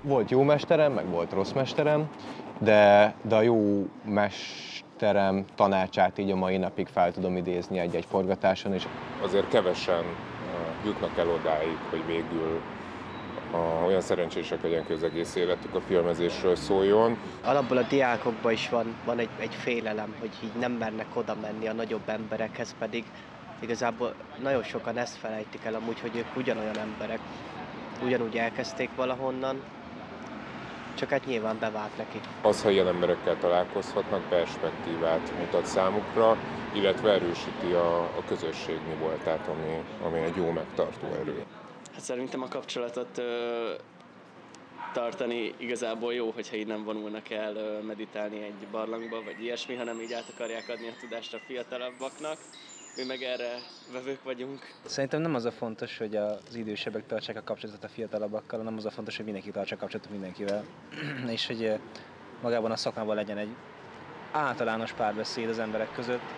Volt jó mesterem, meg volt rossz mesterem, de a jó mesterem tanácsát így a mai napig fel tudom idézni egy-egy forgatáson is. Azért kevesen jutnak el odáig, hogy végül olyan szerencsések legyenek, hogy az egész életük a filmezésről szóljon. Alapból a diákokban is van egy félelem, hogy így nem mernek oda menni a nagyobb emberekhez, pedig igazából nagyon sokan ezt felejtik el amúgy, hogy ők ugyanolyan emberek, ugyanúgy elkezdték valahonnan, csak hát nyilván bevált neki. Az, ha ilyen emberekkel találkozhatnak, perspektívát mutat számukra, illetve erősíti a közösség mi voltát, ami egy jó megtartó erő. Hát szerintem a kapcsolatot tartani igazából jó, hogyha így nem vonulnak el meditálni egy barlangba, vagy ilyesmi, hanem így át akarják adni a tudást a fiatalabbaknak. Mi meg erre vevők vagyunk. Szerintem nem az a fontos, hogy az idősebbek tartsák a kapcsolatot a fiatalabbakkal, hanem az a fontos, hogy mindenki tartsa a kapcsolatot mindenkivel. És hogy magában a szakmában legyen egy általános párbeszéd az emberek között,